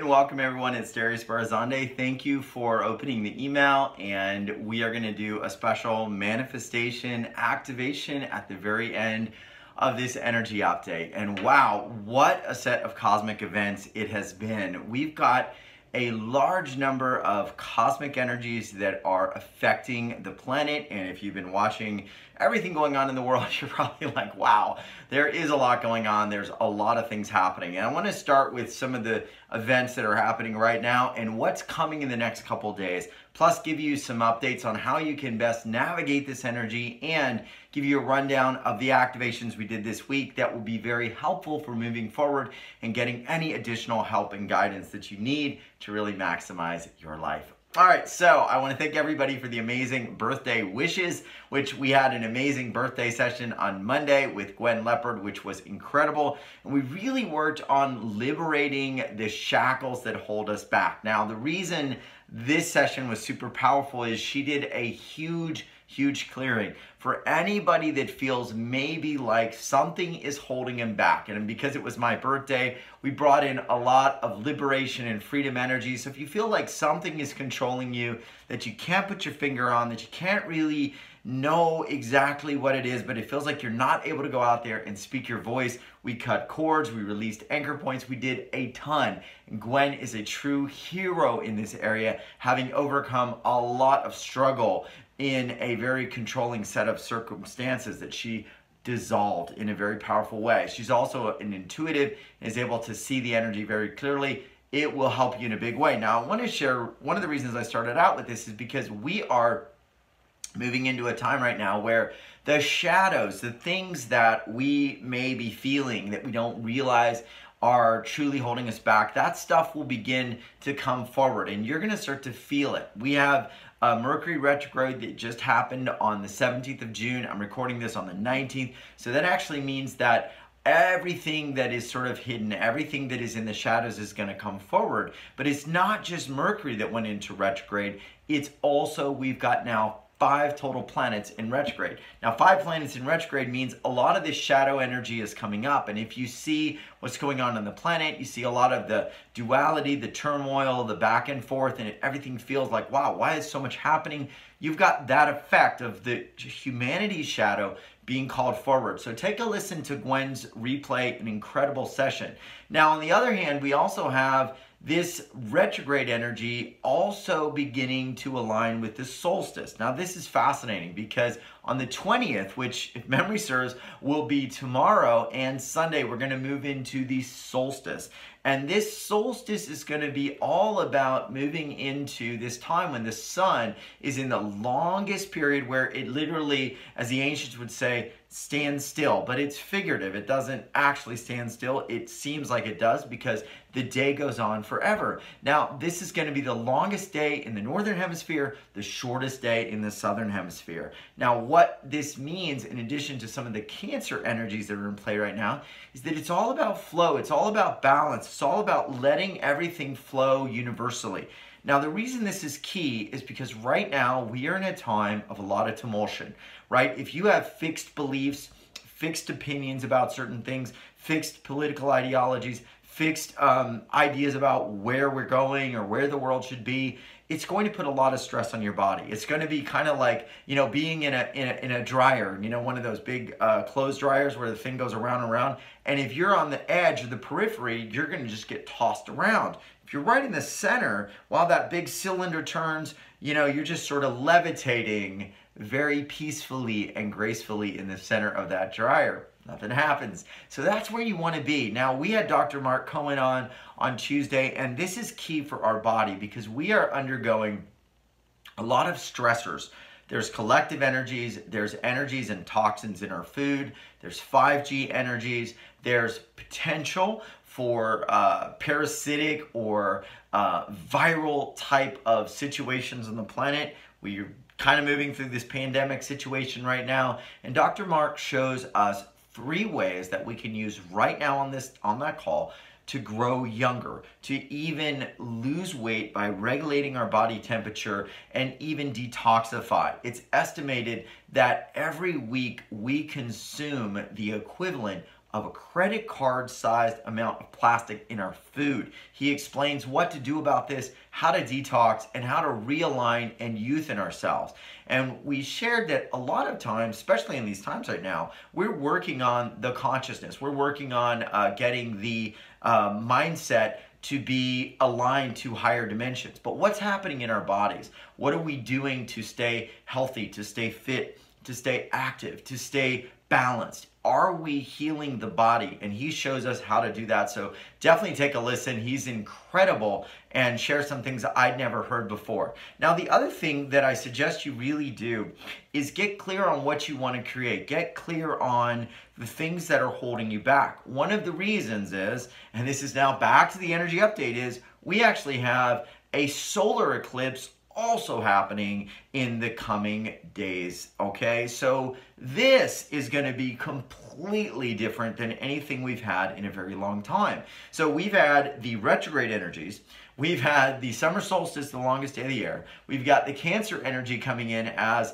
Welcome everyone, it's Darius Barazande. Thank you for opening the email, and we are going to do a special manifestation activation at the very end of this energy update. And wow, what a set of cosmic events it has been. We've got a large number of cosmic energies that are affecting the planet, and if you've been watching everything going on in the world, you're probably like, wow, there is a lot going on. There's a lot of things happening. And I want to start with some of the events that are happening right now and what's coming in the next couple days, plus give you some updates on how you can best navigate this energy and give you a rundown of the activations we did this week that will be very helpful for moving forward and getting any additional help and guidance that you need to really maximize your life. All right, so I want to thank everybody for the amazing birthday wishes, which we had an amazing birthday session on Monday with Gwen Leppard, which was incredible. And we really worked on liberating the shackles that hold us back. Now, the reason this session was super powerful is she did a huge clearing for anybody that feels maybe like something is holding him back. And because it was my birthday, we brought in a lot of liberation and freedom energy. So if you feel like something is controlling you, that you can't put your finger on, that you can't really know exactly what it is, but it feels like you're not able to go out there and speak your voice, we cut cords, we released anchor points, we did a ton. And Gwen is a true hero in this area, having overcome a lot of struggle in a very controlling set of circumstances that she dissolved in a very powerful way. She's also an intuitive and is able to see the energy very clearly. It will help you in a big way. Now, I want to share one of the reasons I started out with this is because we are moving into a time right now where the shadows, the things that we may be feeling that we don't realize are truly holding us back, that stuff will begin to come forward and you're going to start to feel it. We have a Mercury Retrograde that just happened on the 17th of June. I'm recording this on the 19th. So that actually means that everything that is sort of hidden, everything that is in the shadows is going to come forward. But it's not just Mercury that went into retrograde. It's also, we've got now 5 total planets in retrograde. Now, 5 planets in retrograde means a lot of this shadow energy is coming up. And if you see what's going on the planet, you see a lot of the duality, the turmoil, the back and forth, and everything feels like, wow, why is so much happening? You've got that effect of the humanity's shadow being called forward. So take a listen to Gwen's replay, an incredible session. Now, on the other hand, we also have this retrograde energy also beginning to align with the solstice. Now, this is fascinating because on the 20th, which, if memory serves, will be tomorrow and Sunday, we're going to move into the solstice. And this solstice is going to be all about moving into this time when the sun is in the longest period where it literally, as the ancients would say, stands still. But it's figurative. It doesn't actually stand still. It seems like it does because the day goes on forever. Now, this is going to be the longest day in the northern hemisphere, the shortest day in the southern hemisphere. Now, what this means, in addition to some of the Cancer energies that are in play right now, is that it's all about flow. It's all about balance. It's all about letting everything flow universally. Now, the reason this is key is because right now we are in a time of a lot of tumultuation, right? If you have fixed beliefs, fixed opinions about certain things, fixed political ideologies, fixed ideas about where we're going or where the world should be, it's going to put a lot of stress on your body. It's going to be kind of like, you know, being in a dryer, you know, one of those big clothes dryers where the thing goes around and around. And if you're on the edge or the periphery, you're going to just get tossed around. If you're right in the center, while that big cylinder turns, you know, you're just sort of levitating very peacefully and gracefully in the center of that dryer. Nothing happens. So that's where you want to be. Now, we had Dr. Mark Cohen on Tuesday, and this is key for our body because we are undergoing a lot of stressors. There's collective energies, there's energies and toxins in our food, there's 5G energies, there's potential for parasitic or viral type of situations on the planet. We're kind of moving through this pandemic situation right now, and Dr. Mark shows us 3 ways that we can use right now on that call to grow younger, to even lose weight by regulating our body temperature and even detoxify. It's estimated that every week we consume the equivalent of a credit card sized amount of plastic in our food. He explains what to do about this, how to detox, and how to realign and youthen ourselves. And we shared that a lot of times, especially in these times right now, we're working on the consciousness. We're working on getting the mindset to be aligned to higher dimensions. But what's happening in our bodies? What are we doing to stay healthy, to stay fit, to stay active, to stay balanced? Are we healing the body? And he shows us how to do that. So definitely take a listen. He's incredible and shares some things that I'd never heard before. Now, the other thing that I suggest you really do is get clear on what you want to create. Get clear on the things that are holding you back. One of the reasons is, and this is now back to the energy update, is we actually have a solar eclipse also happening in the coming days, okay? So this is going to be completely different than anything we've had in a very long time. So we've had the retrograde energies, we've had the summer solstice, the longest day of the year, we've got the Cancer energy coming in as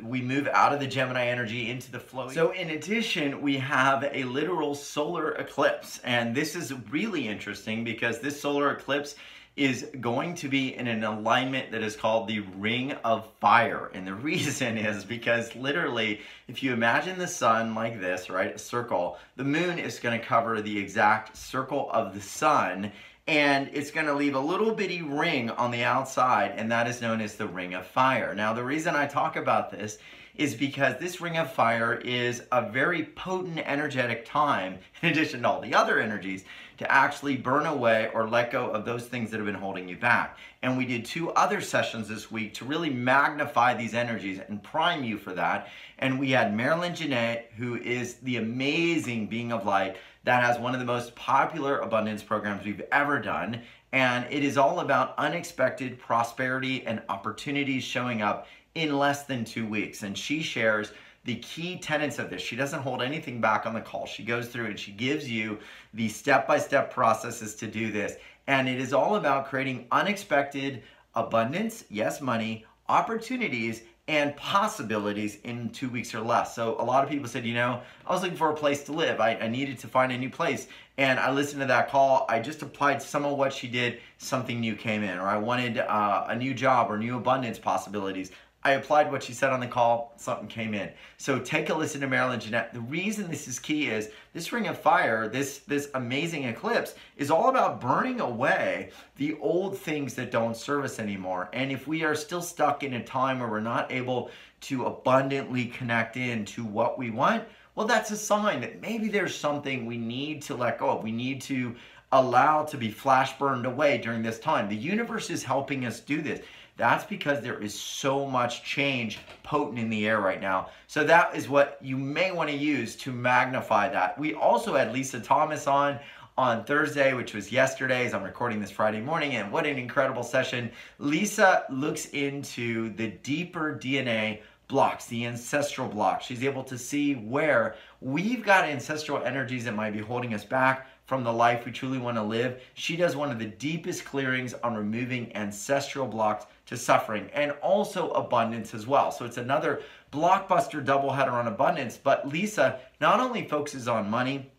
we move out of the Gemini energy into the flow. So in addition, we have a literal solar eclipse, and this is really interesting because this solar eclipse is going to be in an alignment that is called the Ring of Fire. And the reason is because literally, if you imagine the sun like this, right, a circle, the moon is going to cover the exact circle of the sun, and it's going to leave a little bitty ring on the outside, and that is known as the Ring of Fire. Now, the reason I talk about this is because this Ring of Fire is a very potent energetic time, in addition to all the other energies, to actually burn away or let go of those things that have been holding you back. And we did 2 other sessions this week to really magnify these energies and prime you for that. And we had Marilyn Jeanette, who is the amazing being of light that has one of the most popular abundance programs we've ever done. And it is all about unexpected prosperity and opportunities showing up in less than 2 weeks. And she shares the key tenets of this. She doesn't hold anything back on the call. She goes through and she gives you the step-by-step processes to do this. And it is all about creating unexpected abundance, yes, money, opportunities, and possibilities in 2 weeks or less. So a lot of people said, you know, I was looking for a place to live. I needed to find a new place. And I listened to that call. I just applied some of what she did. Something new came in. Or I wanted a new job or new abundance possibilities. I applied what she said on the call, something came in. So take a listen to Marilyn Jeanette. The reason this is key is this Ring of Fire, this amazing eclipse, is all about burning away the old things that don't serve us anymore. And if we are still stuck in a time where we're not able to abundantly connect in to what we want, well, that's a sign that maybe there's something we need to let go of. We need to allow to be flash burned away during this time. The universe is helping us do this. That's because there is so much change potent in the air right now. So that is what you may want to use to magnify that. We also had Lisa Thomas on Thursday, which was yesterday, as I'm recording this Friday morning, and what an incredible session. Lisa looks into the deeper DNA blocks, the ancestral blocks. She's able to see where we've got ancestral energies that might be holding us back from the life we truly want to live. She does one of the deepest clearings on removing ancestral blocks to suffering and also abundance as well. So it's another blockbuster doubleheader on abundance. But Lisa not only focuses on money,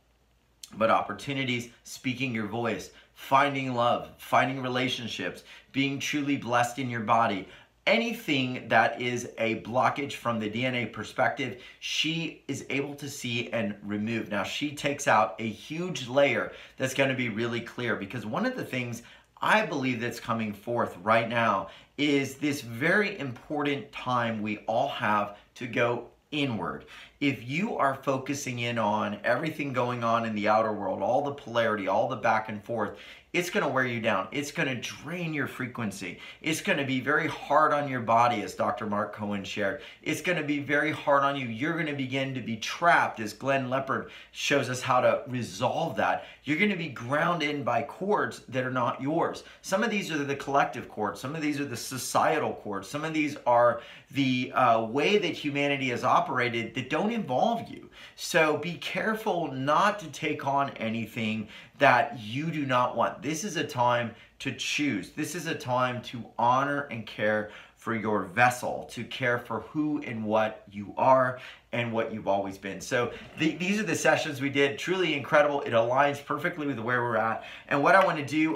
but opportunities, speaking your voice, finding love, finding relationships, being truly blessed in your body. Anything that is a blockage from the DNA perspective, she is able to see and remove. Now, she takes out a huge layer that's going to be really clear, because one of the things I believe that's coming forth right now is this very important time we all have to go inward. If you are focusing in on everything going on in the outer world, all the polarity, all the back and forth, it's going to wear you down. It's going to drain your frequency. It's going to be very hard on your body, as Dr. Mark Cohen shared. It's going to be very hard on you. You're going to begin to be trapped, as Gwen Leppard shows us how to resolve that. You're going to be ground in by cords that are not yours. Some of these are the collective cords. Some of these are the societal cords. Some of these are the way that humanity has operated that don't involve you. So be careful not to take on anything that you do not want. This is a time to choose. This is a time to honor and care for your vessel, to care for who and what you are. and what you've always been. So these are the sessions we did. Truly incredible. It aligns perfectly with where we're at. And what I want to do,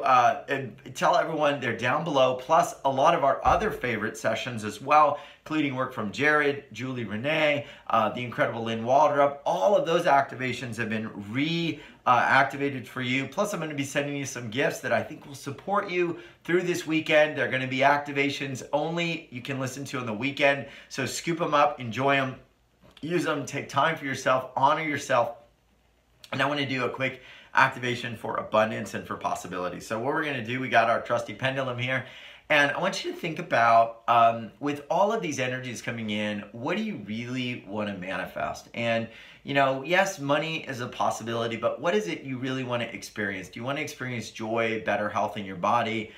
tell everyone they're down below, plus a lot of our other favorite sessions as well, including work from Jared, Julie Renee, the incredible Lynn Waldrop. All of those activations have been reactivated for you. Plus, I'm going to be sending you some gifts that I think will support you through this weekend. They're going to be activations only you can listen to on the weekend. So scoop them up, enjoy them, use them, take time for yourself, honor yourself. And I want to do a quick activation for abundance and for possibility. So what we're going to do, we got our trusty pendulum here. And I want you to think about, with all of these energies coming in, what do you really want to manifest? And, you know, yes, money is a possibility, but what is it you really want to experience? Do you want to experience joy, better health in your body,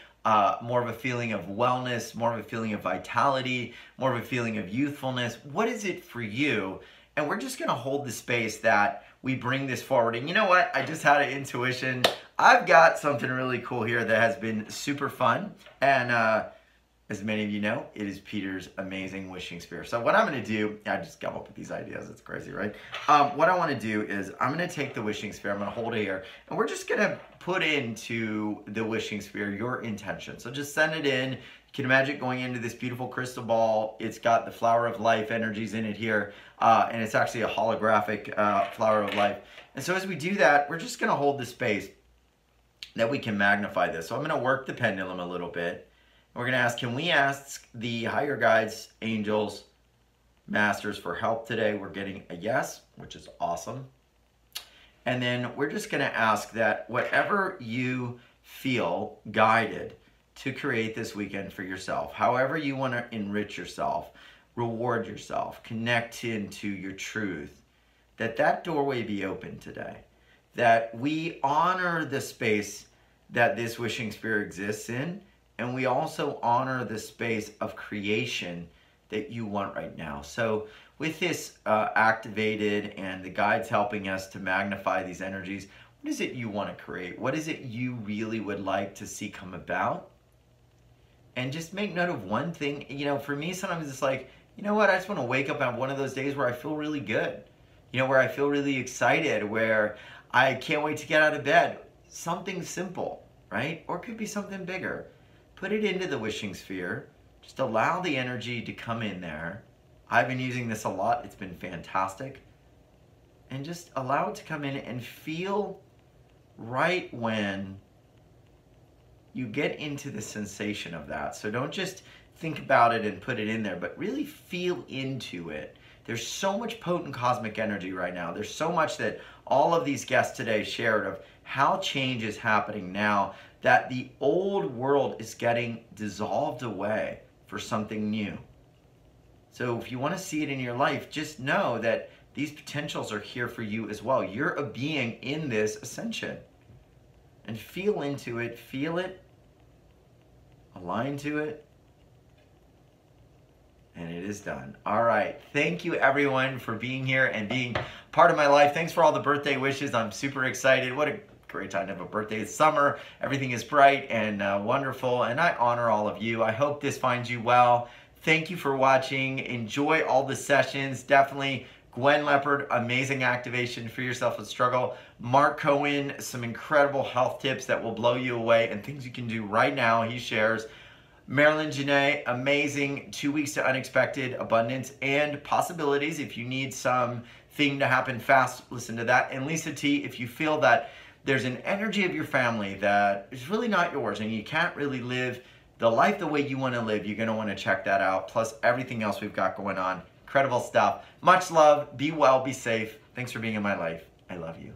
more of a feeling of wellness, more of a feeling of vitality, more of a feeling of youthfulness? What is it for you? And we're just going to hold the space that we bring this forward. And you know what? I just had an intuition. I've got something really cool here that has been super fun. And as many of you know, it is Peter's amazing wishing sphere. So what I'm going to do, I just come up with these ideas. It's crazy, right? What I want to do is I'm going to take the wishing sphere. I'm going to hold it here. And we're just going to put into the wishing sphere your intention. So just send it in. You can imagine going into this beautiful crystal ball. It's got the flower of life energies in it here. And it's actually a holographic flower of life. And so as we do that, we're just going to hold the space that we can magnify this. So I'm going to work the pendulum a little bit. We're going to ask, can we ask the higher guides, angels, masters for help today? We're getting a yes, which is awesome. And then we're just going to ask that whatever you feel guided to create this weekend for yourself, however you want to enrich yourself, reward yourself, connect into your truth, that doorway be open today. That we honor the space that this wishing sphere exists in, and we also honor the space of creation that you want right now. So with this activated and the guides helping us to magnify these energies, what is it you want to create? What is it you really would like to see come about? And just make note of one thing. You know, for me, sometimes it's like, you know what, I just want to wake up on one of those days where I feel really good. You know, where I feel really excited, where I can't wait to get out of bed. Something simple, right? Or it could be something bigger. Put it into the wishing sphere. Just allow the energy to come in there. I've been using this a lot. It's been fantastic. And just allow it to come in and feel right when you get into the sensation of that. So don't just think about it and put it in there, but really feel into it. There's so much potent cosmic energy right now. There's so much that all of these guests today shared of how change is happening now, that the old world is getting dissolved away for something new. So if you want to see it in your life, just know that these potentials are here for you as well. You're a being in this ascension. And feel into it, feel it, align to it, and it is done. All right. Thank you, everyone, for being here and being part of my life. Thanks for all the birthday wishes. I'm super excited. What a great time to have a birthday. It's summer. Everything is bright and wonderful, and I honor all of you. I hope this finds you well. Thank you for watching. Enjoy all the sessions. Definitely Gwen Leppard, amazing activation for yourself with struggle. Mark Cohen, some incredible health tips that will blow you away and things you can do right now. He shares. Marilyn Janae, amazing 2 weeks to unexpected abundance and possibilities. If you need something to happen fast, listen to that. And Lisa T, if you feel that there's an energy of your family that is really not yours and you can't really live the life the way you want to live, you're going to want to check that out. Plus everything else we've got going on. Incredible stuff. Much love. Be well. Be safe. Thanks for being in my life. I love you.